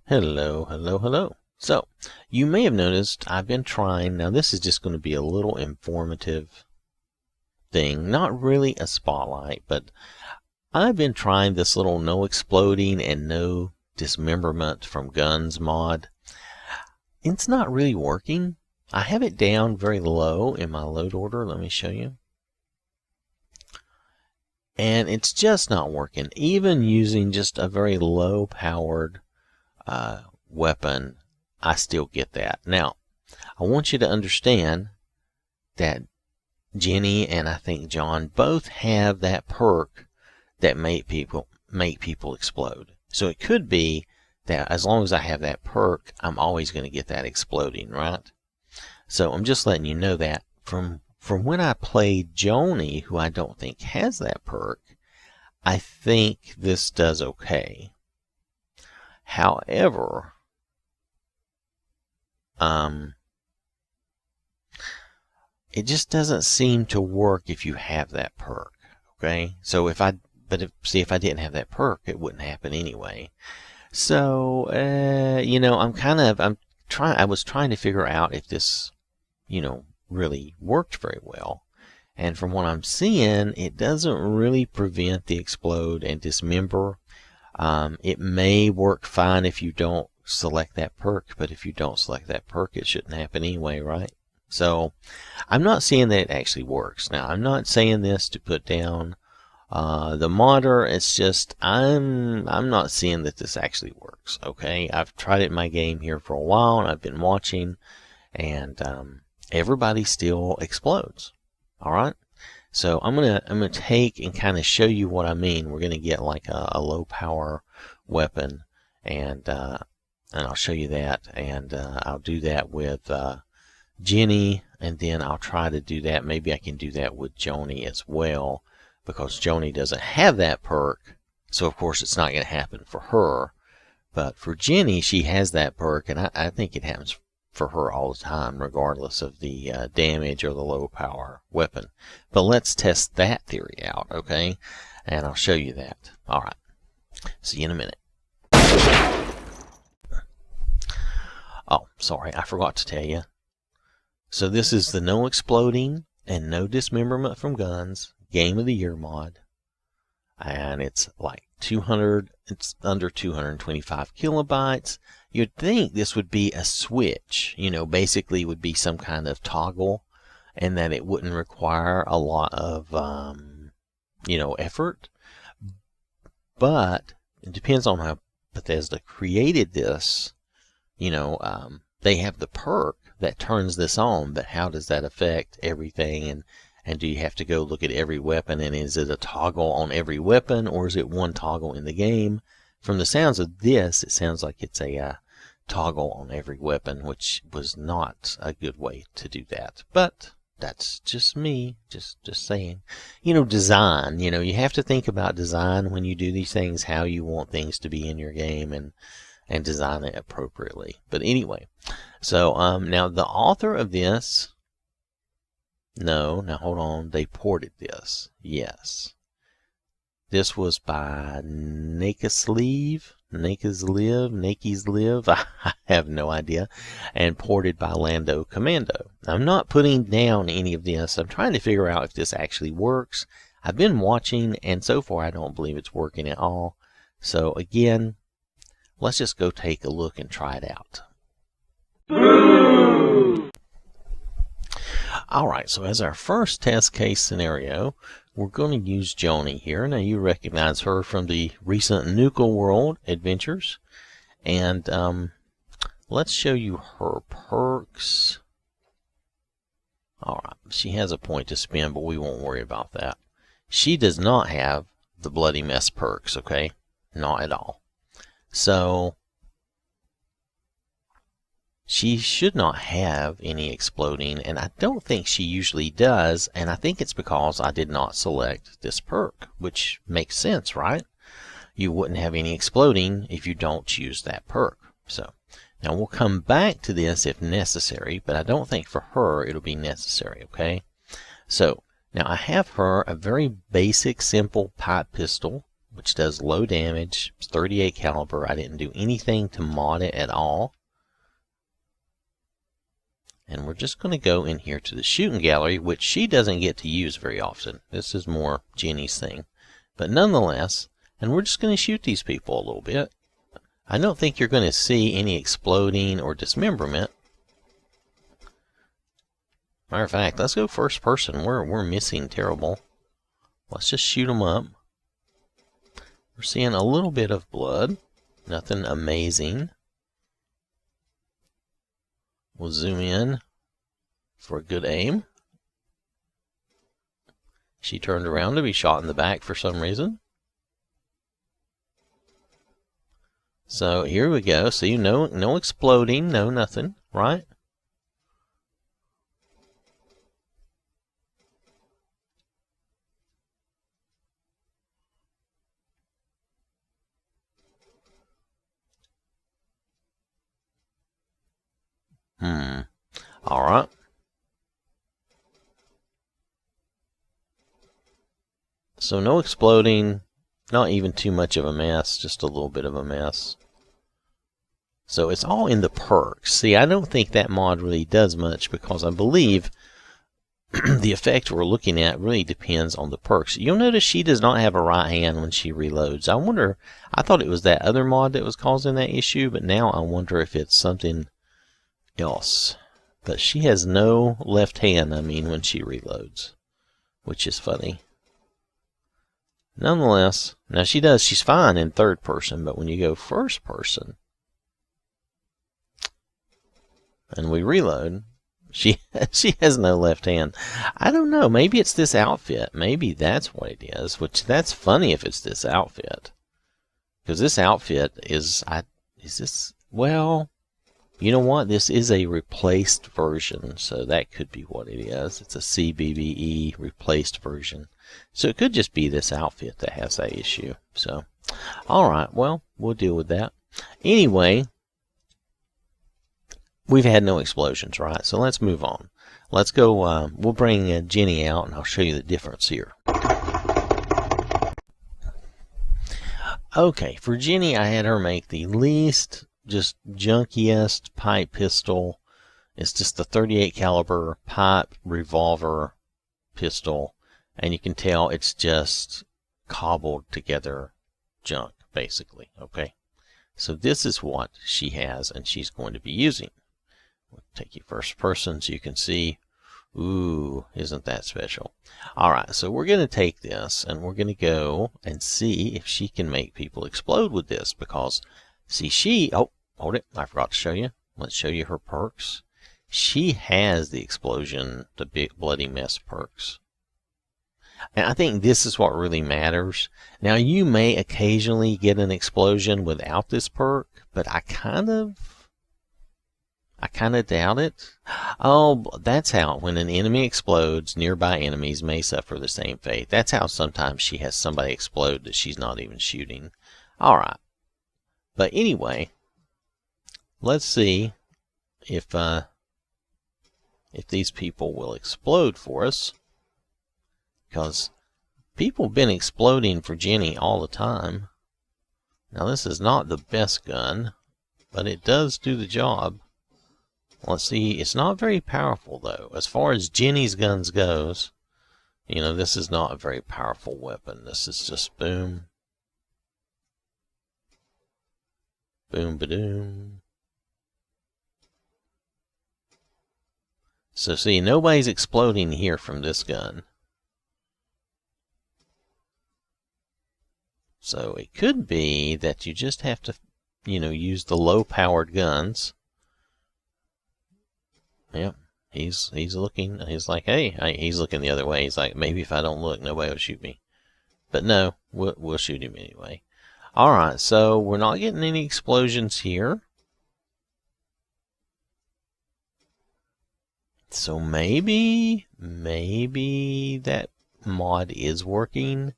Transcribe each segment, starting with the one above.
Hello, hello, hello. So, you may have noticed I've been trying, now this is just going to be a little informative thing, not really a spotlight, but I've been trying this little no exploding and no dismemberment from guns mod. It's not really working. I have it down very low in my load order. Let me show you. And it's just not working. Even using just a very low powered weapon, I still get that. Now, I want you to understand that Jenny and I think John both have that perk that make people explode. So it could be that as long as I have that perk, I'm always going to get that exploding, right? So I'm just letting you know that from when I played Joni, who I don't think has that perk, I think this does okay. However, it just doesn't seem to work if you have that perk. Okay, so if I didn't have that perk, it wouldn't happen anyway. So I was trying to figure out if this, really worked very well. And from what I'm seeing, it doesn't really prevent the explode and dismember. It may work fine if you don't select that perk, but if you don't select that perk, it shouldn't happen anyway, right? So I'm not saying that it actually works. Now, I'm not saying this to put down the modder. It's just I'm not seeing that this actually works. Okay, I've tried it in my game here for a while, and I've been watching, and everybody still explodes. All right, so I'm gonna take and kind of show you what I mean. We're gonna get like a low power weapon, and I'll show you that, and I'll do that with Jenny, and then I'll try to do that. Maybe I can do that with Joni as well, because Joni doesn't have that perk, so of course it's not going to happen for her. But for Jenny, she has that perk, and I think it happens for her all the time, regardless of the damage or the low power weapon. But let's test that theory out, okay? And I'll show you that. All right. See you in a minute. Oh, sorry, I forgot to tell you. So this is the no exploding and no dismemberment from guns Game of the Year mod, and it's like 200. It's under 225 kilobytes. You'd think this would be a switch, basically would be some kind of toggle, and that it wouldn't require a lot of effort. But it depends on how Bethesda created this. They have the perk that turns this on, but how does that affect everything? And do you have to go look at every weapon, and is it a toggle on every weapon, or is it one toggle in the game? From the sounds of this, it sounds like it's a toggle on every weapon, which was not a good way to do that. But that's just me, just saying. Design, you have to think about design when you do these things, how you want things to be in your game, and design it appropriately. But anyway, so now the author of this, no, now hold on, they ported this, yes. This was by Nakes Live, I have no idea, and ported by Lando Commando. I'm not putting down any of this. I'm trying to figure out if this actually works. I've been watching, and so far I don't believe it's working at all. So again, let's just go take a look and try it out. Alright, so as our first test case scenario, we're going to use Joni here. Now you recognize her from the recent Nuka World adventures. And let's show you her perks. Alright, she has a point to spend, but we won't worry about that. She does not have the Bloody Mess perks, okay? Not at all. So she should not have any exploding, and I don't think she usually does, and I think it's because I did not select this perk, which makes sense, right? You wouldn't have any exploding if you don't choose that perk. So now we'll come back to this if necessary, but I don't think for her it'll be necessary, okay? So now I have her a very basic, simple pipe pistol which does low damage. It's 38 caliber. I didn't do anything to mod it at all. And we're just going to go in here to the shooting gallery, which she doesn't get to use very often. This is more Jenny's thing. But nonetheless, and we're just going to shoot these people a little bit. I don't think you're going to see any exploding or dismemberment. Matter of fact, let's go first person. We're missing terrible. Let's just shoot them up. We're seeing a little bit of blood. Nothing amazing. We'll zoom in for a good aim. She turned around to be shot in the back for some reason. So here we go. See, no exploding, no nothing, right? All right. So no exploding, not even too much of a mess, just a little bit of a mess. So it's all in the perks. See, I don't think that mod really does much because I believe the effect we're looking at really depends on the perks. You'll notice she does not have a right hand when she reloads. I wonder, I thought it was that other mod that was causing that issue, but now I wonder if it's something else. But she has no left hand, when she reloads, which is funny. Nonetheless, now she's fine in third person, but when you go first person and we reload, she has no left hand. I don't know, maybe it's this outfit. Maybe that's what it is, which that's funny if it's this outfit. Because this outfit well, you know what? This is a replaced version, so that could be what it is. It's a CBBE replaced version. So it could just be this outfit that has that issue. So, alright, well, we'll deal with that. Anyway, we've had no explosions, right? So let's move on. Let's go, we'll bring Jenny out and I'll show you the difference here. Okay, for Jenny, I had her make the least, just junkiest pipe pistol. It's just the 38 caliber pipe revolver pistol, and you can tell it's just cobbled together junk, basically. Okay, so this is what she has, and she's going to be using. We'll take you first person so you can see. Ooh, isn't that special? Alright, so we're going to take this and we're going to go and see if she can make people explode with this, because see, oh, hold it, I forgot to show you. Let's show you her perks. She has the explosion, the big bloody mess perks. And I think this is what really matters. Now, you may occasionally get an explosion without this perk, but I kind of doubt it. Oh, that's how, when an enemy explodes, nearby enemies may suffer the same fate. That's how sometimes she has somebody explode that she's not even shooting. Alright. But anyway, let's see if these people will explode for us. Because people have been exploding for Jenny all the time. Now, this is not the best gun, but it does do the job. Let's see, it's not very powerful though. As far as Jenny's guns goes, you know, this is not a very powerful weapon. This is just boom. Boom ba-doom. So see, nobody's exploding here from this gun. So it could be that you just have to, you know, use the low-powered guns. Yep, he's looking. He's like, hey, he's looking the other way. He's like, maybe if I don't look, nobody will shoot me. But no, we'll shoot him anyway. All right, so we're not getting any explosions here. So maybe that mod is working,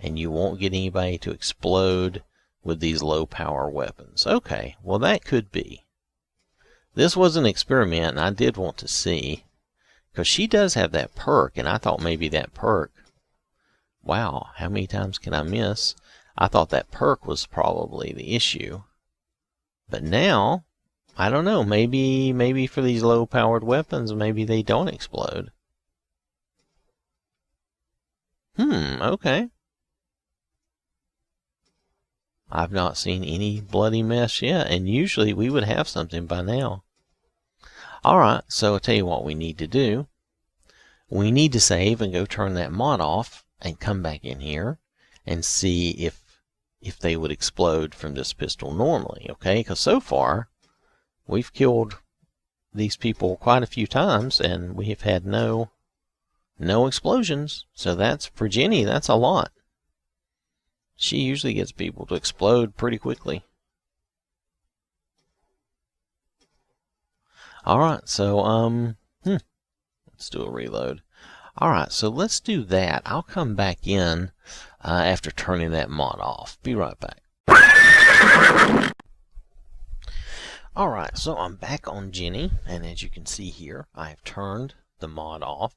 and you won't get anybody to explode with these low-power weapons. Okay, well that could be. This was an experiment, and I did want to see, because she does have that perk, and I thought maybe that perk, wow, how many times can I miss? I thought that perk was probably the issue. But now, I don't know, maybe for these low-powered weapons, maybe they don't explode. Okay. I've not seen any bloody mess yet, and usually we would have something by now. Alright, so I'll tell you what we need to do. We need to save and go turn that mod off and come back in here and see if they would explode from this pistol normally, okay? Because so far, we've killed these people quite a few times, and we have had no explosions. So that's, for Jenny, that's a lot. She usually gets people to explode pretty quickly. Alright, so, let's do a reload. Alright, so let's do that. I'll come back in after turning that mod off. Be right back. Alright, so I'm back on Jenny, and as you can see here, I have turned the mod off.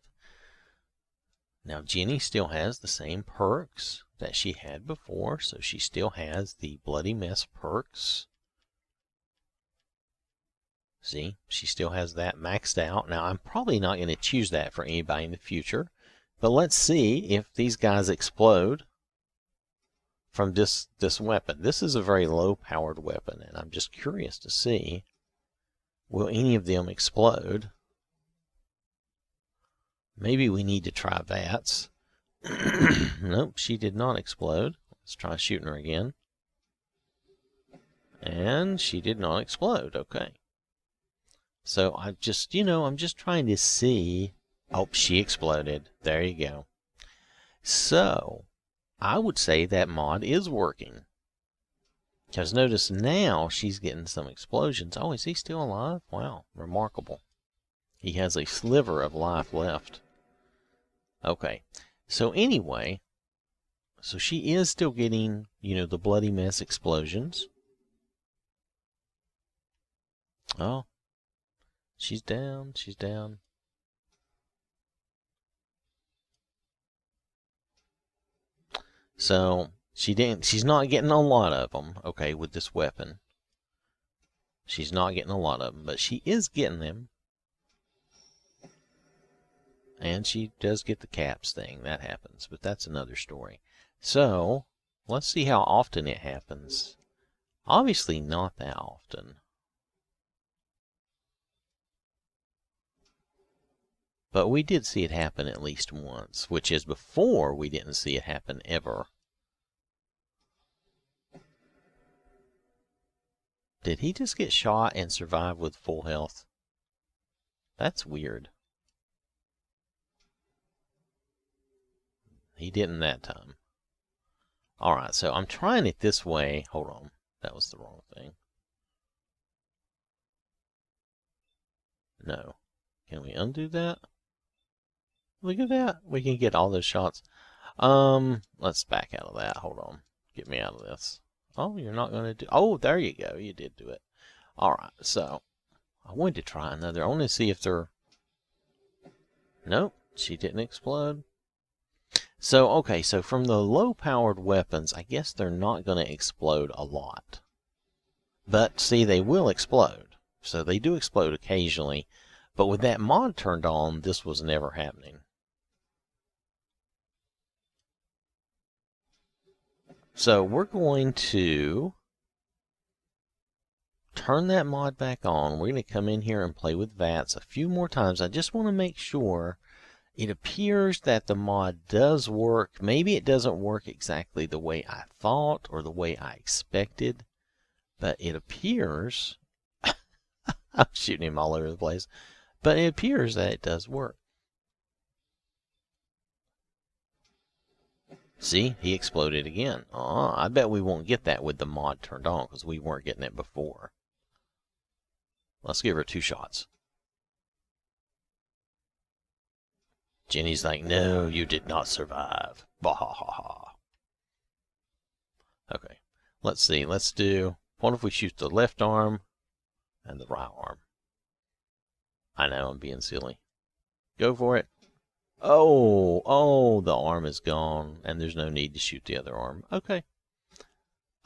Now Jenny still has the same perks that she had before, so she still has the Bloody Mess perks. See, she still has that maxed out. Now I'm probably not going to choose that for anybody in the future, but let's see if these guys explode from this weapon. This is a very low powered weapon, and I'm just curious to see, will any of them explode? Maybe we need to try VATS. Nope, she did not explode. Let's try shooting her again. And she did not explode. Okay. So I'm just, I'm just trying to see. Oh, she exploded. There you go. So I would say that mod is working. Because notice now she's getting some explosions. Oh, is he still alive? Wow, remarkable. He has a sliver of life left. Okay, so anyway, so she is still getting, the Bloody Mess explosions. Oh, she's down, she's down. So she's not getting a lot of them, okay, with this weapon. She's not getting a lot of them, but she is getting them. And she does get the caps thing. That happens, but that's another story. So, let's see how often it happens. Obviously not that often. But we did see it happen at least once, which is before we didn't see it happen ever. Did he just get shot and survive with full health? That's weird. He didn't that time. Alright, so I'm trying it this way. Hold on. That was the wrong thing. No. Can we undo that? Look at that. We can get all those shots. Let's back out of that. Hold on. Get me out of this. Oh, you're not going to do... Oh, there you go. You did do it. Alright, so I wanted to try another. I want to see if they're... Nope, she didn't explode. So, okay, so from the low-powered weapons, I guess they're not going to explode a lot. But, see, they will explode. So they do explode occasionally. But with that mod turned on, this was never happening. So we're going to turn that mod back on. We're going to come in here and play with VATS a few more times. I just want to make sure. It appears that the mod does work. Maybe it doesn't work exactly the way I thought or the way I expected, but it appears, I'm shooting him all over the place, but it appears that it does work. See, he exploded again. I bet we won't get that with the mod turned on because we weren't getting it before. Let's give her 2 shots. Jenny's like, no, you did not survive. Bah ha ha ha. Okay, let's see. Let's do, what if we shoot the left arm and the right arm? I know, I'm being silly. Go for it. Oh, the arm is gone, and there's no need to shoot the other arm. Okay.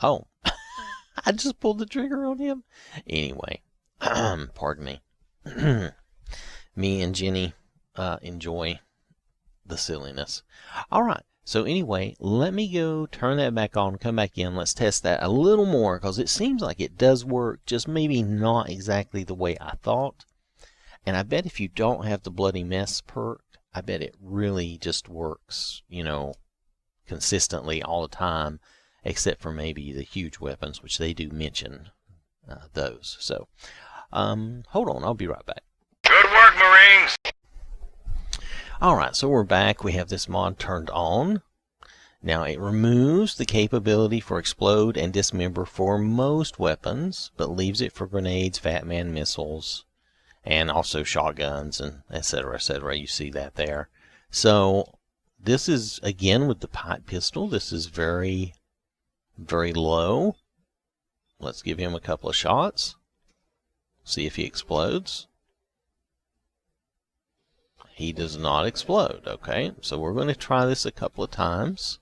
Oh, I just pulled the trigger on him. Anyway, pardon me. Me and Jenny enjoy the silliness. All right. So anyway, let me go turn that back on, come back in. Let's test that a little more because it seems like it does work, just maybe not exactly the way I thought. And I bet if you don't have the bloody mess perk, I bet it really just works, you know, consistently all the time, except for maybe the huge weapons, which they do mention those. So, hold on, I'll be right back. Good work, Marines! Alright, so we're back. We have this mod turned on. Now, it removes the capability for explode and dismember for most weapons, but leaves it for grenades, Fat Man missiles, and also shotguns, and etc., etc. You see that there. So, this is, again, with the pipe pistol. This is very, very low. Let's give him a couple of shots. See if he explodes. He does not explode. Okay, so we're going to try this a couple of times.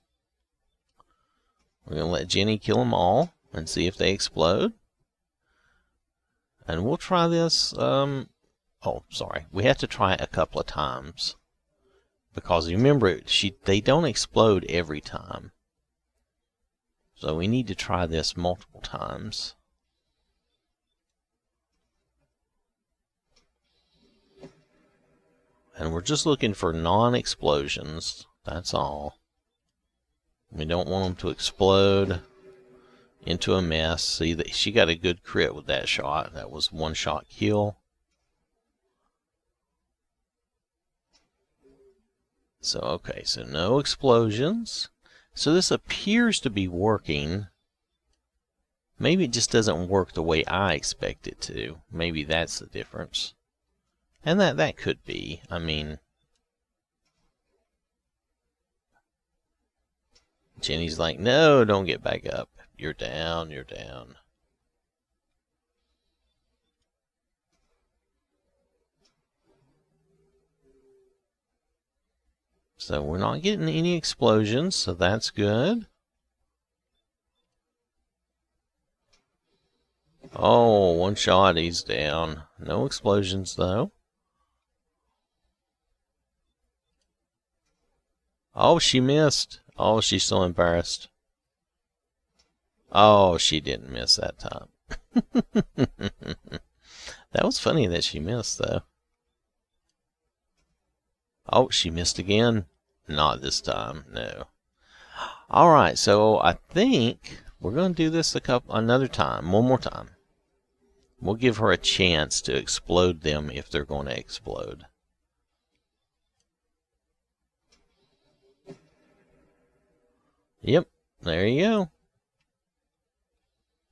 We're going to let Jenny kill them all and see if they explode. And we'll try this. Oh, sorry. We have to try it a couple of times. Because remember, they don't explode every time. So we need to try this multiple times. And we're just looking for non-explosions. That's all. We don't want them to explode into a mess. See, that she got a good crit with that shot. That was one shot kill. So, okay, so no explosions. So this appears to be working. Maybe it just doesn't work the way I expect it to. Maybe that's the difference. And that could be. I mean, Jenny's like, no, don't get back up. You're down, you're down. So we're not getting any explosions, so that's good. Oh, one shot, he's down. No explosions, though. Oh, she missed. Oh, she's so embarrassed. Oh, she didn't miss that time. That was funny that she missed, though. Oh, she missed again. Not this time, no. Alright, so I think we're going to do this another time. One more time. We'll give her a chance to explode them if they're going to explode. Yep, there you go.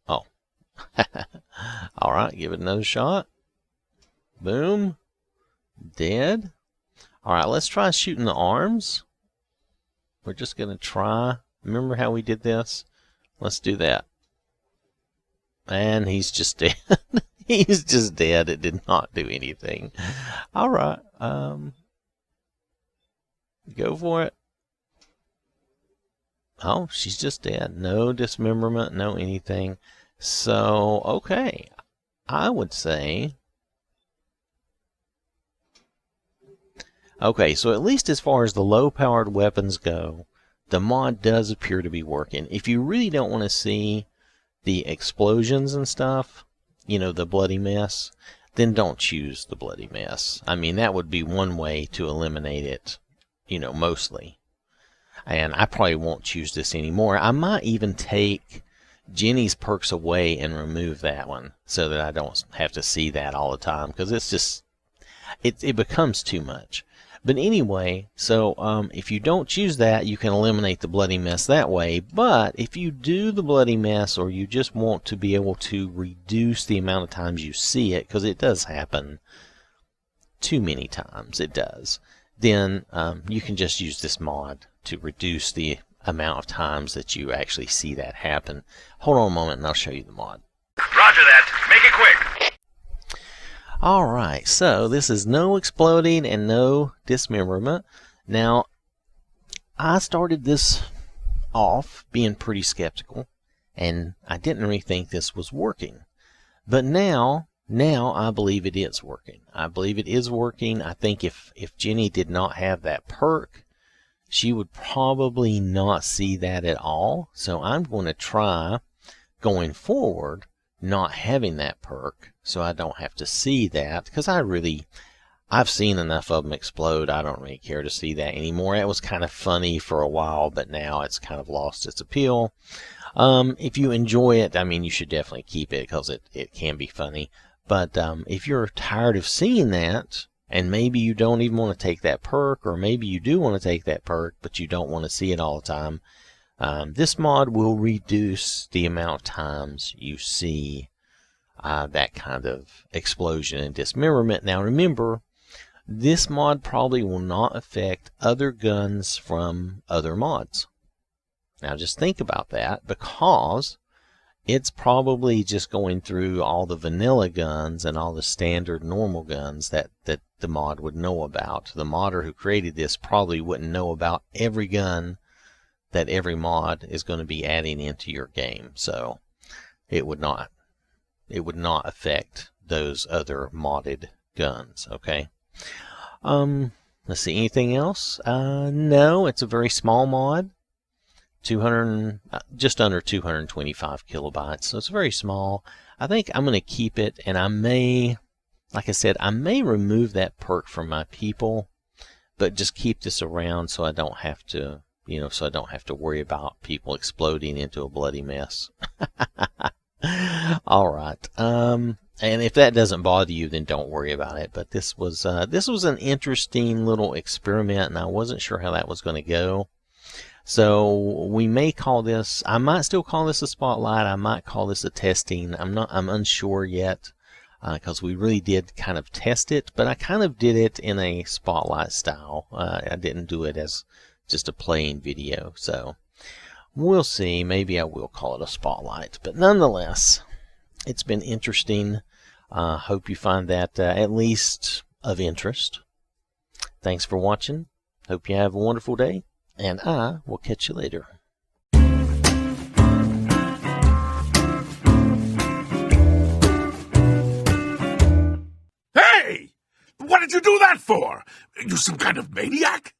Oh. Alright, give it another shot. Boom. Dead. Alright, let's try shooting the arms. We're just going to try. Remember how we did this? Let's do that. And he's just dead. He's just dead. It did not do anything. Alright. Go for it. Oh, she's just dead. No dismemberment, no anything. So, okay. I would say... Okay, so at least as far as the low-powered weapons go, the mod does appear to be working. If you really don't want to see the explosions and stuff, you know, the bloody mess, then don't choose the bloody mess. I mean, that would be one way to eliminate it, you know, mostly. And I probably won't choose this anymore. I might even take Jenny's perks away and remove that one so that I don't have to see that all the time, because it's just, it becomes too much. But anyway, so if you don't choose that, you can eliminate the bloody mess that way. But if you do the bloody mess, or you just want to be able to reduce the amount of times you see it, because it does happen too many times, it does, then you can just use this mod to reduce the amount of times that you actually see that happen. Hold on a moment and I'll show you the mod. Roger that. Make it quick. Alright, so this is no exploding and no dismemberment. Now, I started this off being pretty skeptical, and I didn't really think this was working. But now I believe it is working. I believe it is working. I think if Jenny did not have that perk, she would probably not see that at all. So I'm going to try going forward not having that perk so I don't have to see that, because I've seen enough of them explode. I don't really care to see that anymore. It was kind of funny for a while, but now it's kind of lost its appeal. If you enjoy it, I mean, you should definitely keep it because it can be funny. But if you're tired of seeing that, and maybe you don't even want to take that perk, or maybe you do want to take that perk, but you don't want to see it all the time, this mod will reduce the amount of times you see that kind of explosion and dismemberment. Now remember, this mod probably will not affect other guns from other mods. Now just think about that, because it's probably just going through all the vanilla guns and all the standard normal guns that the mod would know about. The modder who created this probably wouldn't know about every gun that every mod is going to be adding into your game. So it would not affect those other modded guns, okay? Let's see, anything else? No, it's a very small mod. Just under 225 kilobytes, so it's very small. I think I'm going to keep it, and I may, like I said, I may remove that perk from my people, but just keep this around so I don't have to, so I don't have to worry about people exploding into a bloody mess. All right. And if that doesn't bother you, then don't worry about it. But this was an interesting little experiment, and I wasn't sure how that was going to go. So we may call this, I might still call this a spotlight. I might call this a testing. I'm unsure yet, because we really did kind of test it, but I kind of did it in a spotlight style. I didn't do it as just a playing video. So we'll see. Maybe I will call it a spotlight, but nonetheless, it's been interesting. Hope you find that at least of interest. Thanks for watching. Hope you have a wonderful day, and I will catch you later. Hey! What did you do that for? You some kind of maniac?